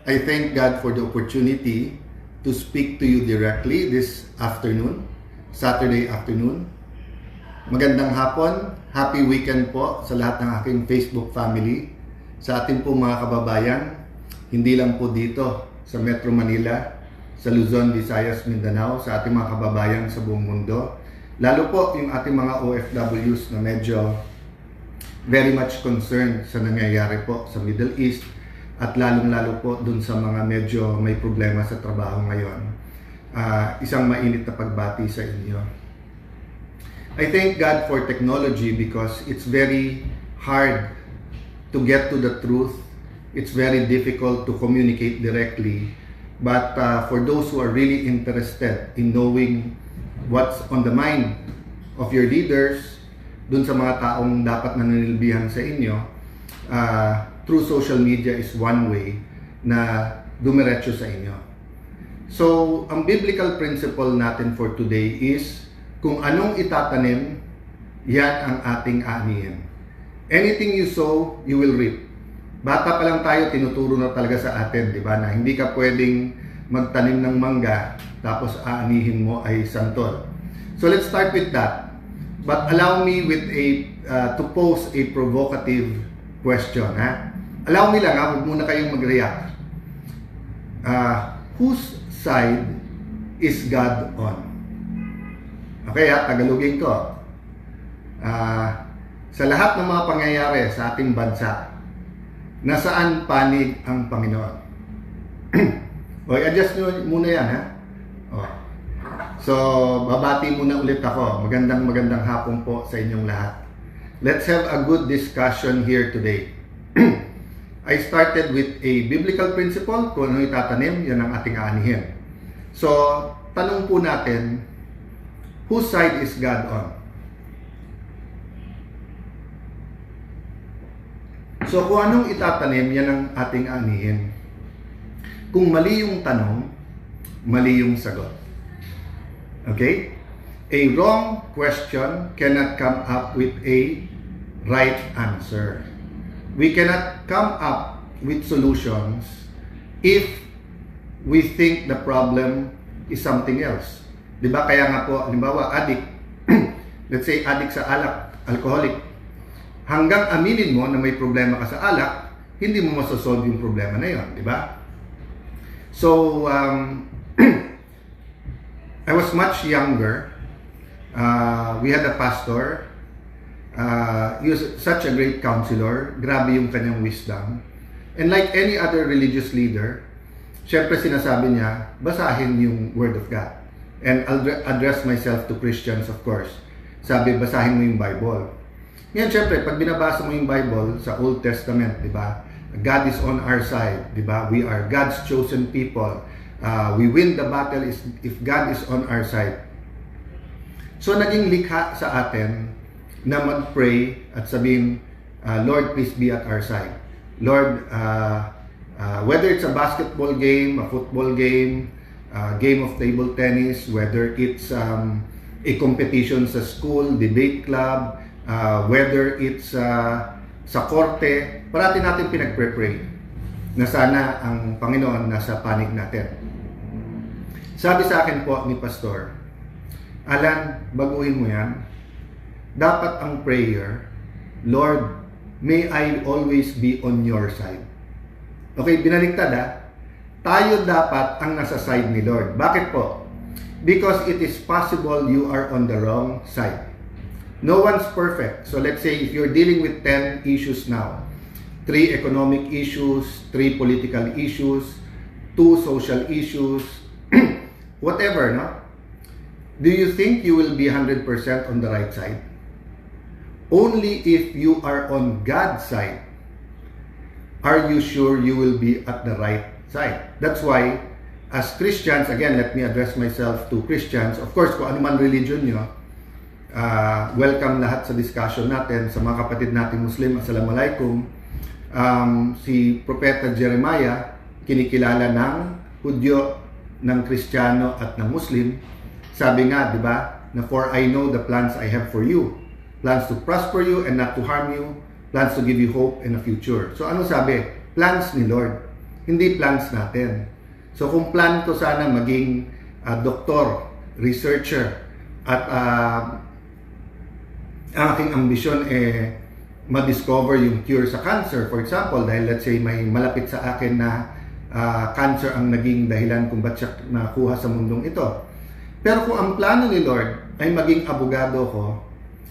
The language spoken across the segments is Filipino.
I thank God for the opportunity to speak to you directly this afternoon, Saturday afternoon. Magandang hapon, happy weekend po sa lahat ng aking Facebook family, sa ating po mga kababayan, hindi lang po dito sa Metro Manila, sa Luzon, Visayas, Mindanao, sa ating mga kababayan sa buong mundo, lalo po yung ating mga OFWs na medyo very much concerned sa nangyayari po sa Middle East at lalong-lalo po dun sa mga medyo may problema sa trabaho ngayon. Isang mainit na pagbati sa inyo. I thank God for technology because it's very hard to get to the truth. It's very difficult to communicate directly. But for those who are really interested in knowing what's on the mind of your leaders, dun sa mga taong dapat nananilbihan sa inyo, through social media is one way na dumiretso sa inyo. So, ang biblical principle natin for today is kung anong itatanim, yan ang ating aanihin. Anything you sow, you will reap. Bata pa lang tayo, tinuturo na talaga sa atin, di ba? Na hindi ka pwedeng magtanim ng mangga tapos aanihin mo ay santol. So, let's start with that. But allow me with to pose a provocative question, ha? Allow me lang, ha? Huwag muna kayong mag-react. Whose side is God on? Okay, ha? Tagalogin ko. Sa lahat ng mga pangyayari sa ating bansa, nasaan panig ang Panginoon? O, adjust nyo muna yan, ha? O. So, babati muna ulit ako. Magandang hapon po sa inyong lahat. Let's have a good discussion here today. I started with a biblical principle, kung ano itatanim, yan ang ating aanihin. So, tanong po natin, whose side is God on? So, kung anong itatanim, yan ang ating aanihin. Kung mali yung tanong, mali yung sagot. Okay? A wrong question cannot come up with a right answer. We cannot come up with solutions if we think the problem is something else. Diba? Kaya nga po, halimbawa, addict. Let's say, addict sa alak, alcoholic. Hanggang aminin mo na may problema ka sa alak, hindi mo masosolve yung problema na yun. Diba? So, I was much younger. We had a pastor. He was such a great counselor. Grabe yung kanyang wisdom. And like any other religious leader, syempre sinasabi niya, basahin yung Word of God. And I'll address myself to Christians, of course. Sabi, basahin mo yung Bible. Ngayon, syempre, pag binabasa mo yung Bible sa Old Testament, di ba? God is on our side, di ba? We are God's chosen people. We win the battle if God is on our side. So, naging likha sa atin na mag-pray at sabihin, Lord, please be at our side. Lord, whether it's a basketball game, a football game, game of table tennis, whether it's a competition sa school, debate club, whether it's sa korte, parati natin pinag-pray na sana ang Panginoon nasa panig natin. Sabi sa akin po ni Pastor, Alan, baguhin mo yan. Dapat ang prayer, Lord, may I always be on your side. Okay, binaliktad ha. Tayo dapat ang nasa side ni Lord. Bakit po? Because it is possible you are on the wrong side. No one's perfect. So let's say if you're dealing with 10 issues now, 3 economic issues, 3 political issues, 2 social issues, whatever, no? Do you think you will be 100% on the right side? Only if you are on God's side are you sure you will be at the right side. That's why, as Christians, again, let me address myself to Christians. Of course, kung ano man religion nyo, welcome lahat sa discussion natin. Sa mga kapatid nating Muslim, Assalamualaikum. Si Propeta Jeremiah, kinikilala ng Hudyo, ng Kristiyano at ng Muslim. Sabi nga, di ba, na for I know the plans I have for you. Plans to prosper you and not to harm you. Plans to give you hope and a future. So ano sabi? Plans ni Lord. Hindi plans natin. So kung plan ko sana maging doktor, researcher, at ang aking ambisyon ma-discover yung cure sa cancer, for example, dahil let's say may malapit sa akin na cancer ang naging dahilan kung ba't siya nakuha sa mundong ito. Pero kung ang plano ni Lord ay maging abogado ko,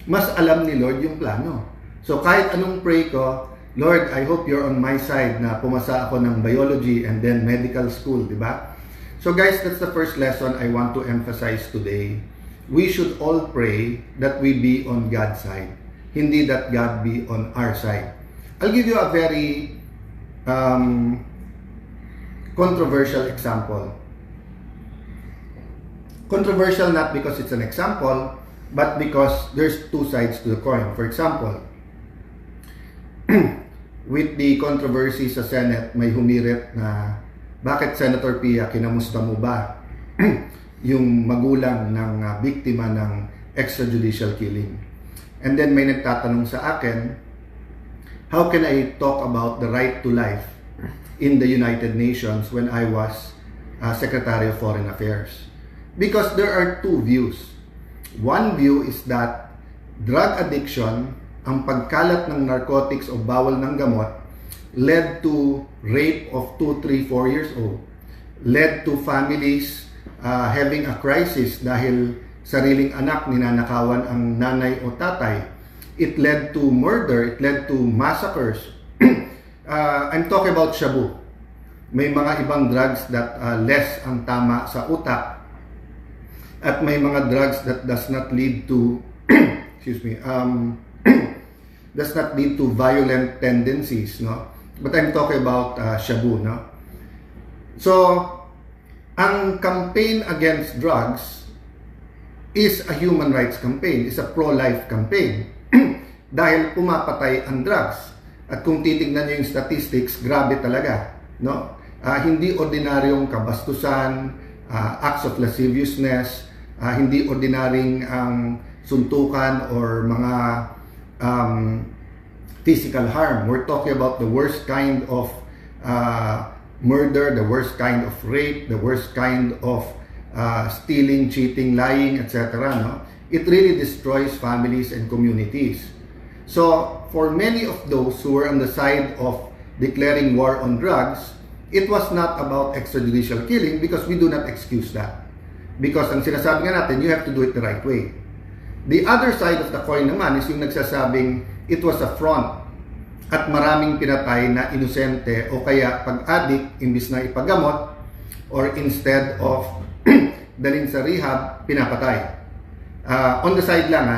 mas alam ni Lord yung plano. So kahit anong pray ko, Lord, I hope you're on my side na pumasa ako ng biology and then medical school, di ba? So guys, that's the first lesson I want to emphasize today. We should all pray that we be on God's side, hindi that God be on our side. I'll give you a very controversial example. Controversial not because it's an example, but because there's two sides to the coin. For example, with the controversy sa Senate, may humirit na bakit Senator Pia, kinamusta mo ba yung magulang ng biktima ng extrajudicial killing? And then may nagtatanong sa akin, how can I talk about the right to life in the United Nations when I was Secretary of Foreign Affairs? Because there are two views. One view is that drug addiction, ang pagkalat ng narcotics o bawal ng gamot, led to rape of 2, 3, 4 years old, led to families having a crisis dahil sariling anak ninanakawan ang nanay o tatay. It led to murder, it led to massacres. I'm talking about shabu. May mga ibang drugs that less ang tama sa utak, at may mga drugs that does not lead to does not lead to violent tendencies, no? But I'm talking about shabu, no? So ang campaign against drugs is a human rights campaign, is a pro-life campaign dahil pumapatay ang drugs. At kung titignan niyo yung statistics, grabe talaga, no? Hindi ordinaryong kabastusan, acts of lasciviousness, hindi ordinaryong suntukan or mga physical harm. We're talking about the worst kind of murder, the worst kind of rape, the worst kind of stealing, cheating, lying, etc. No? It really destroys families and communities. So, for many of those who were on the side of declaring war on drugs, it was not about extrajudicial killing because we do not excuse that. Because ang sinasabi nga natin, you have to do it the right way. The other side of the coin naman is yung nagsasabing it was a front at maraming pinatay na inosente o kaya pag-addict imbis na ipagamot or instead of dalhin sa rehab, pinapatay. On the side lang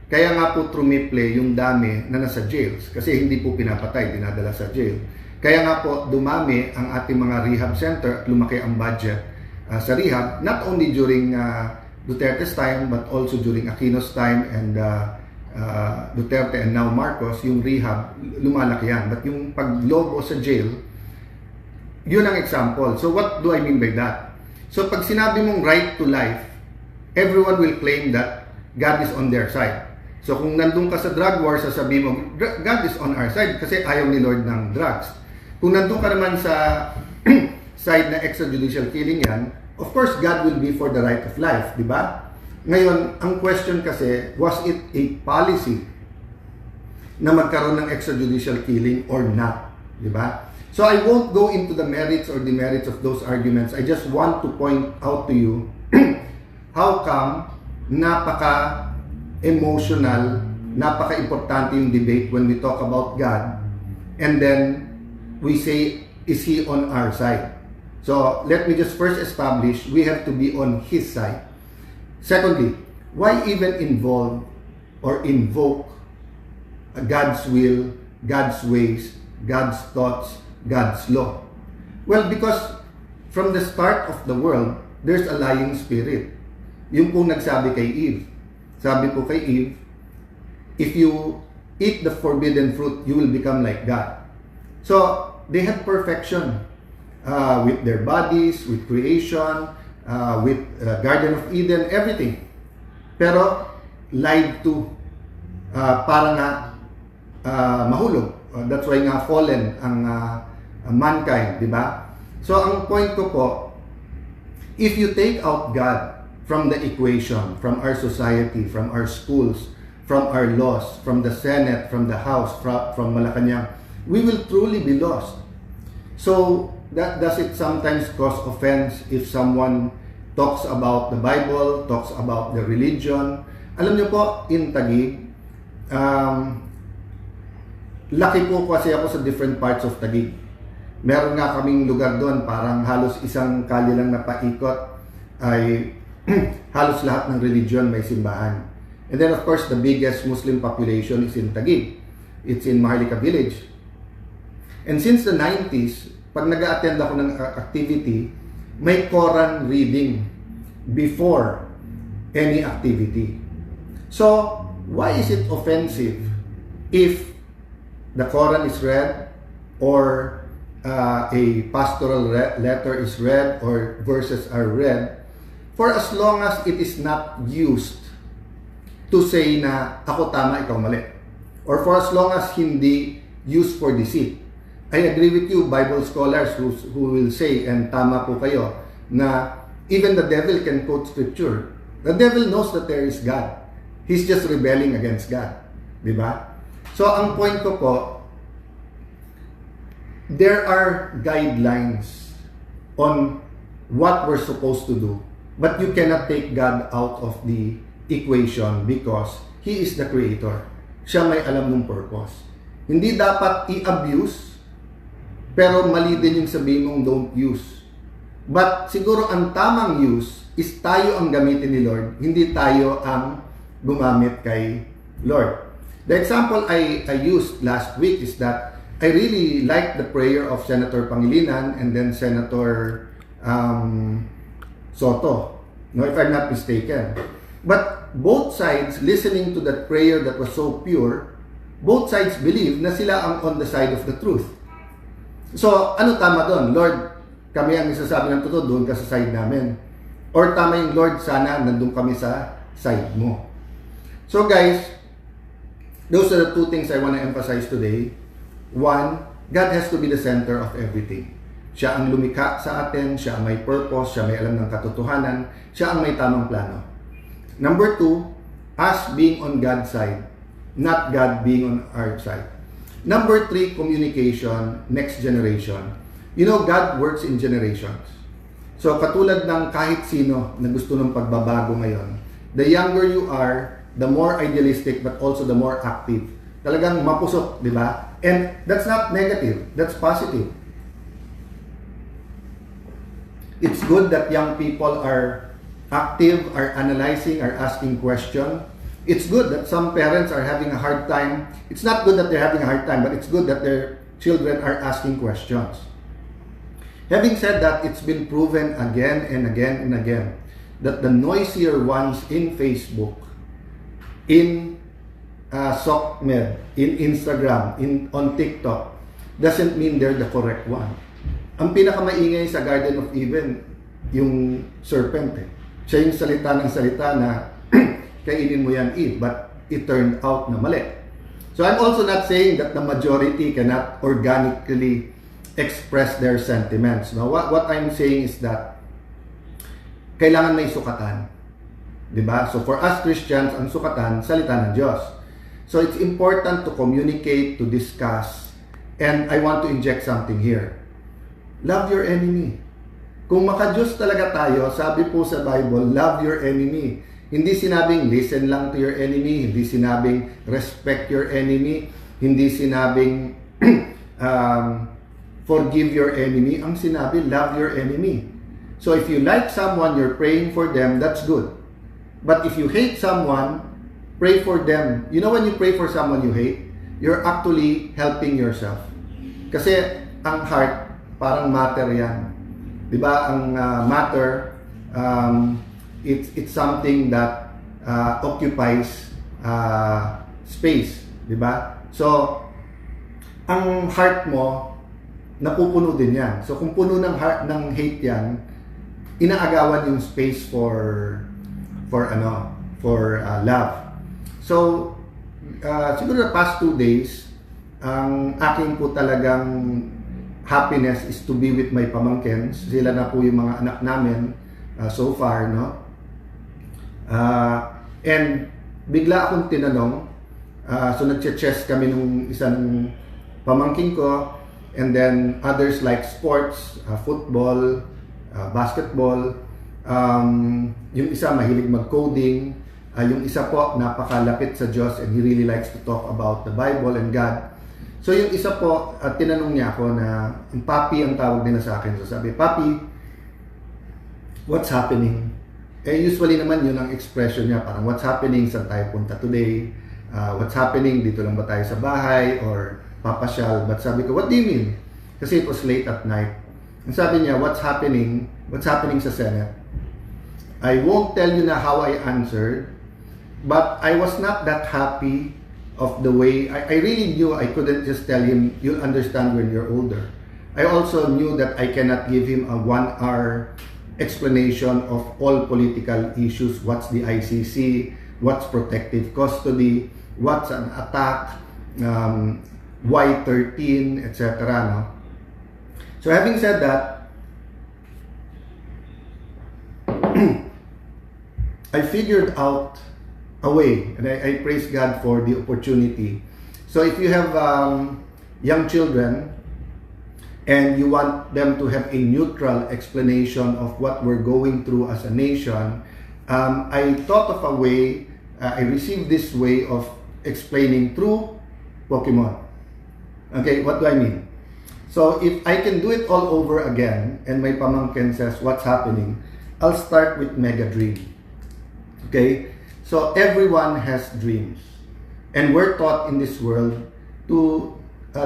kaya nga po trumiple yung dami na nasa jails kasi hindi po pinapatay, dinadala sa jail. Kaya nga po dumami ang ating mga rehab center at lumaki ang budget sa rehab, not only during Duterte's time but also during Aquino's time and Duterte and now Marcos, yung rehab, lumalaki yan. But yung paglobo sa jail, yun ang example. So what do I mean by that? So pag sinabi mong right to life, everyone will claim that God is on their side. So kung nandun ka sa drug war, sasabihin mo, God is on our side kasi ayaw ni Lord ng drugs. Kung nandun ka naman sa side na extrajudicial killing yan, of course, God will be for the right of life, di ba? Ngayon, ang question kasi, was it a policy na magkaroon ng extrajudicial killing or not, di ba? So I won't go into the merits or demerits of those arguments. I just want to point out to you how come napaka-emotional, napaka-importante yung debate when we talk about God and then we say, is He on our side? So, let me just first establish, we have to be on His side. Secondly, why even involve or invoke God's will, God's ways, God's thoughts, God's law? Well, because from the start of the world, there's a lying spirit. Yung pong nagsabi kay Eve. Sabi po kay Eve, if you eat the forbidden fruit, you will become like God. So, they had perfection. With their bodies, with creation, with Garden of Eden, everything. Pero lied to para nga mahulog. That's why nga fallen ang mankind, di ba? So ang point ko po, if you take out God from the equation, from our society, from our schools, from our laws, from the Senate, from the House, from Malacanang, we will truly be lost. So, does it sometimes cause offense if someone talks about the Bible, talks about the religion? Alam niyo po, in Taguig, laki po kasi ako sa different parts of Taguig. Meron nga kaming lugar doon, parang halos isang kalye lang na paikot ay halos lahat ng religion may simbahan. And then of course, the biggest Muslim population is in Taguig. It's in Maharlika Village. And since the 90s, pag nag-attend ako ng activity, may Quran reading before any activity. So, why is it offensive if the Quran is read or a pastoral letter is read or verses are read, for as long as it is not used to say na ako tama, ikaw mali, or for as long as hindi used for deceit. I agree with you, Bible scholars who will say, and tama po kayo, na even the devil can quote scripture. The devil knows that there is God. He's just rebelling against God. Diba? So ang point ko po, there are guidelines on what we're supposed to do, but you cannot take God out of the equation because He is the Creator. Siya may alam ng purpose. Hindi dapat i-abuse, pero mali din yung sabihin mong don't use. But siguro ang tamang use is tayo ang gamitin ni Lord, hindi tayo ang gumamit kay Lord. The example I used last week is that I really like the prayer of Senator Pangilinan and then Senator Soto, no, if I'm not mistaken. But both sides, listening to that prayer that was so pure, both sides believe na sila ang on the side of the truth. So, ano tama doon? Lord, kami ang isasabi ng totoo, doon ka sa side namin. Or tama yung Lord, sana nandun kami sa side mo. So guys, those are the two things I want to emphasize today. One, God has to be the center of everything. Siya ang lumikha sa atin, siya ang may purpose, siya may alam ng katotohanan, siya ang may tamang plano. Number two, us being on God's side, not God being on our side. Number three, communication, next generation. You know, God works in generations. So, katulad ng kahit sino na gusto ng pagbabago ngayon, the younger you are, the more idealistic but also the more active. Talagang mapusok, di ba? And that's not negative, that's positive. It's good that young people are active, are analyzing, are asking questions. It's good that some parents are having a hard time. It's not good that they're having a hard time, but it's good that their children are asking questions. Having said that, it's been proven again and again and again that the noisier ones in Facebook, in SOCMED, in Instagram, on TikTok, doesn't mean they're the correct one. Ang pinakamaingay sa Garden of Eden, yung serpent. Siya yung salita ng salita na kainin mo yan, Eve, but it turned out na mali. So I'm also not saying that the majority cannot organically express their sentiments. No? What I'm saying is that kailangan may sukatan. Diba? So for us Christians, ang sukatan, salita ng Diyos. So it's important to communicate, to discuss, and I want to inject something here. Love your enemy. Kung maka-Diyos talaga tayo, sabi po sa Bible, love your enemy. Hindi sinabing listen lang to your enemy, hindi sinabing respect your enemy, hindi sinabing forgive your enemy. Ang sinabi, love your enemy. So if you like someone, you're praying for them, that's good. But if you hate someone, pray for them. You know, when you pray for someone you hate, you're actually helping yourself. Kasi ang heart, parang matter yan. Diba? Ang matter, it's something that occupies space. Diba? So, ang heart mo, napupuno din yan. So, kung puno ng heart ng hate yan, inaagawan yung space for love. So, siguro the past 2 days, ang aking po talagang happiness is to be with my pamangkins. Sila na po yung mga anak namin so far, no? And bigla akong tinanong, so nagche-chess kami nung isang pamangkin ko, and then others like sports, football, basketball, yung isa mahilig mag-coding, yung isa po napakalapit sa Diyos and he really likes to talk about the Bible and God. So yung isa po, tinanong niya ako na, yung Papi ang tawag nila sa akin. So sabi, Papi, what's happening? Usually naman yun ang expression niya, parang what's happening, saan tayo punta today? What's happening, dito lang ba tayo sa bahay? Or papasyal? But sabi ko, what do you mean? Kasi it was late at night. And sabi niya, what's happening sa Senate? I won't tell you na how I answered, but I was not that happy of the way, I really knew I couldn't just tell him, you'll understand when you're older. I also knew that I cannot give him a 1-hour explanation of all political issues. What's the ICC? What's protective custody? What's an attack? Why 13, etc. No? So having said that, I figured out a way, and I praise God for the opportunity. So if you have young children and you want them to have a neutral explanation of what we're going through as a nation, I thought of a way, I received this way of explaining through Pokemon. Okay, what do I mean? So if I can do it all over again and my pamangkin says, what's happening? I'll start with Mega Dream. Okay? So everyone has dreams. And we're taught in this world to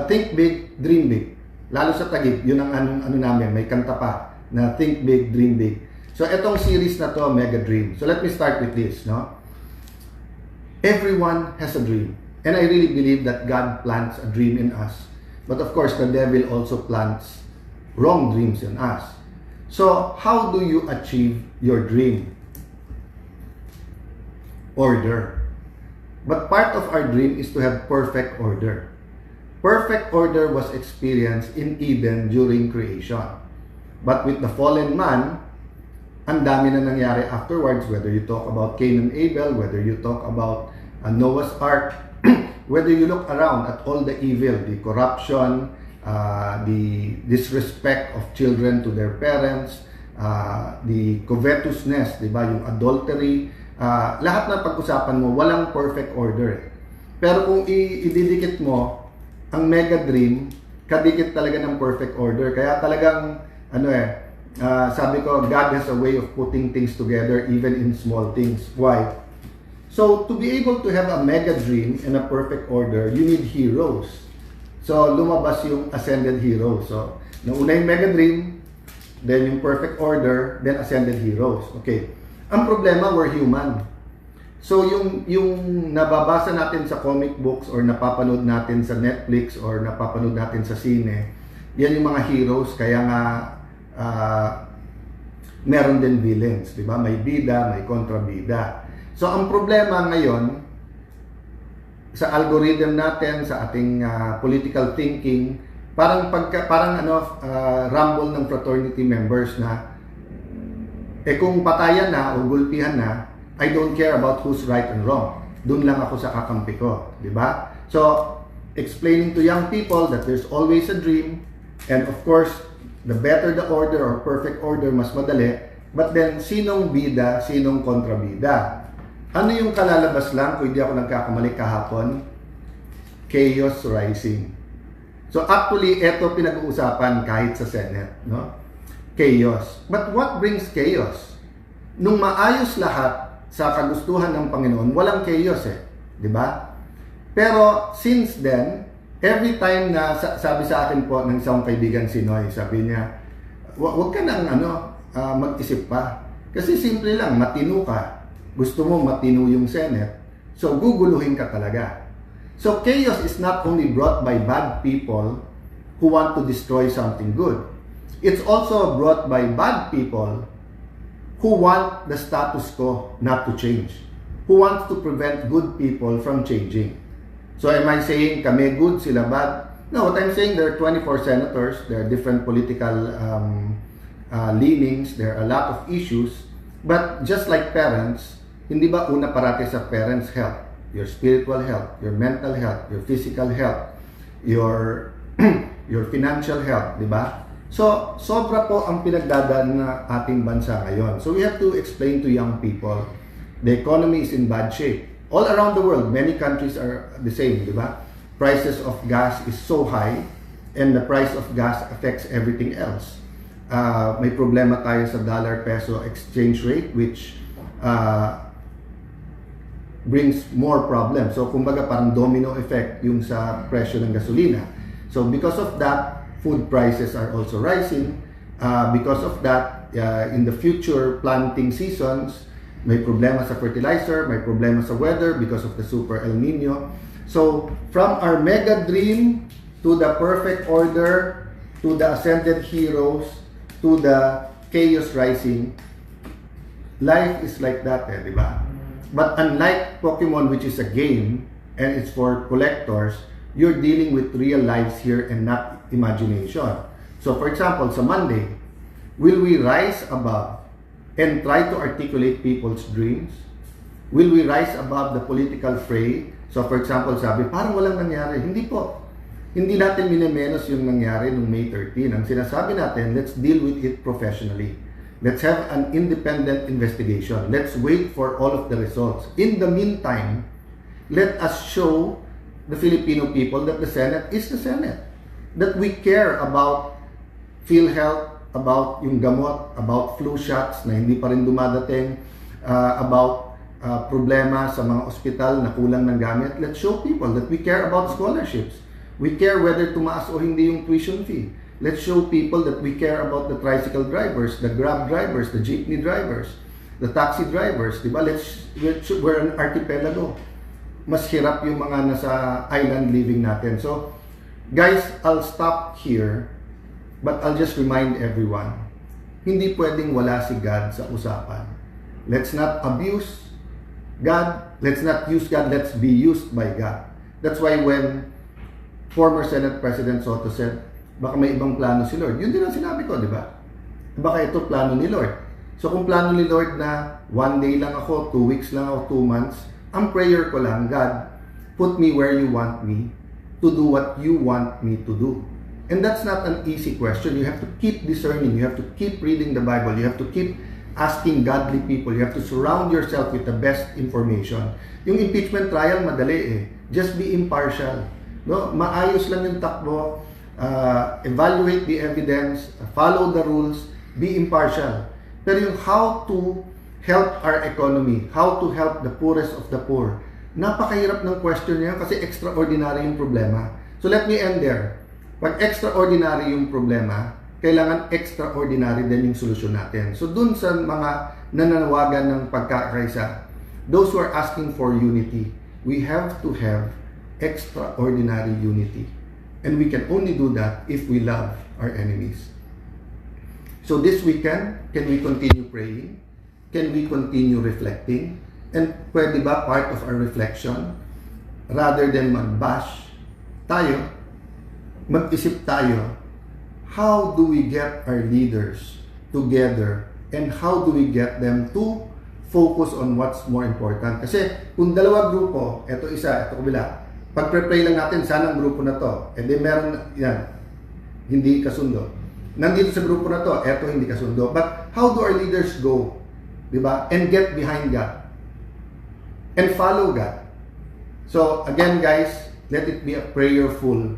think big, dream big. Lalo sa Taguig, yun ang ano namin, may kanta pa na think big, dream big. So etong series na to, Mega Dream. So let me start with this, no? Everyone has a dream. And I really believe that God plants a dream in us. But of course, the devil also plants wrong dreams in us. So how do you achieve your dream? Order. But part of our dream is to have perfect order. Perfect order was experienced in Eden during creation. But with the fallen man, ang dami na nangyari afterwards, whether you talk about Cain and Abel, whether you talk about Noah's Ark, whether you look around at all the evil, the corruption, the disrespect of children to their parents, the covetousness, di ba, yung adultery, lahat na pag-usapan mo, walang perfect order. Pero kung ididikit mo ang Mega Dream, kadikit talaga ng perfect order. Kaya talagang, sabi ko, God has a way of putting things together even in small things. Why? So, to be able to have a Mega Dream and a perfect order, you need heroes. So, lumabas yung ascended heroes. So, nauna yung Mega Dream, then yung perfect order, then ascended heroes. Okay. Ang problema, we're human. So yung nababasa natin sa comic books or napapanood natin sa Netflix or napapanood natin sa sine, yan yung mga heroes, kaya nga meron din villains, di ba? May bida, may kontrabida. So ang problema ngayon sa algorithm natin, sa ating political thinking, parang rumble ng fraternity members na kung patayan na o gulpihan na, I don't care about who's right and wrong. Doon lang ako sa kakampi ko, di ba? So, explaining to young people that there's always a dream, and of course, the better the order or perfect order, mas madali. But then, sinong bida, sinong kontrabida? Ano yung kalalabas lang, kung hindi ako nagkakamali kahapon? Chaos rising. So, actually, eto pinag-uusapan kahit sa Senate, no? Chaos. But what brings chaos? Nung maayos lahat sa kagustuhan ng Panginoon, walang chaos di ba? Pero since then, every time na sabi sa akin po ng isang kaibigan si Noy, sabi niya, wag ka nang mag-isip pa. Kasi simple lang, matino ka. Gusto mo matino yung Senate, so guguluhin ka talaga. So chaos is not only brought by bad people who want to destroy something good. It's also brought by bad people who want the status quo not to change, who wants to prevent good people from changing. So am I saying kami good, sila bad? No, what I'm saying, there are 24 senators, there are different political leanings, there are a lot of issues, but just like parents, hindi ba una parati sa parents' health, your spiritual health, your mental health, your physical health, your your financial health, di ba? So, sobra po ang pinagdadaan na ating bansa ngayon. So, we have to explain to young people, the economy is in bad shape. All around the world, many countries are the same, di ba? Prices of gas is so high, and the price of gas affects everything else. May problema tayo sa dollar-peso exchange rate, which brings more problems. So, kumbaga parang domino effect yung sa presyo ng gasolina. So, because of that, food prices are also rising. Because of that, in the future planting seasons, may problema sa fertilizer, may problema sa weather because of the super El Nino. So, from our mega dream to the perfect order, to the ascended heroes, to the chaos rising, life is like that, di ba? But unlike Pokemon, which is a game, and it's for collectors, you're dealing with real lives here and not imagination. So, for example, sa Monday, will we rise above and try to articulate people's dreams? Will we rise above the political fray? So, for example, sabi, parang walang nangyari. Hindi po. Hindi natin minemenos yung nangyari noong May 13. Ang sinasabi natin, let's deal with it professionally. Let's have an independent investigation. Let's wait for all of the results. In the meantime, let us show the Filipino people that the Senate is the Senate. That we care about PhilHealth, about yung gamot, about flu shots na hindi pa rin dumadating, about problema sa mga ospital na kulang ng gamit. Let's show people that we care about scholarships. We care whether tumaas o hindi yung tuition fee. Let's show people that we care about the tricycle drivers, the Grab drivers, the jeepney drivers, the taxi drivers. Diba? We're an archipelago. Mas hirap yung mga nasa island living natin. So, guys, I'll stop here, but I'll just remind everyone, hindi pwedeng wala si God sa usapan. Let's not abuse God. Let's not use God. Let's be used by God. That's why when former Senate President Soto said, baka may ibang plano si Lord. Yun din ang sinabi ko, di ba? Baka ito plano ni Lord. So kung plano ni Lord na 1 day lang ako, 2 weeks lang ako, 2 months, ang prayer ko lang, God, put me where you want me to do what you want me to do. And that's not an easy question. You have to keep discerning. You have to keep reading the Bible. You have to keep asking godly people. You have to surround yourself with the best information. Yung impeachment trial, madali eh. Just be impartial. No? Maayos lang yung takbo. Evaluate the evidence. Follow the rules. Be impartial. Pero yung how to help our economy, how to help the poorest of the poor, napakahirap ng question niya kasi extraordinary yung problema. So let me end there. Pag extraordinary yung problema, kailangan extraordinary din yung solusyon natin. So dun sa mga nananawagan ng pagkakaisa, those who are asking for unity, we have to have extraordinary unity. And we can only do that if we love our enemies. So this weekend, can we continue praying? Can we continue reflecting? And pwede ba part of our reflection, rather than mag-bash tayo, mag-isip tayo, how do we get our leaders together and how do we get them to focus on what's more important? Kasi kung dalawa grupo, eto isa, eto kabila, pag-pray lang natin, sana ang grupo na to, and then meron yan, hindi kasundo. Nandito sa grupo na to, eto hindi kasundo. But how do our leaders go? Diba? And get behind God. And follow God. So again guys, let it be a prayerful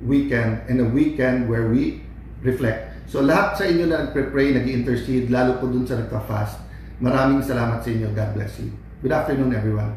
weekend and a weekend where we reflect. So lahat sa inyo na nagpe-pray, nag-intercede, lalo po dun sa nagka-fast, maraming salamat sa inyo. God bless you. Good afternoon everyone.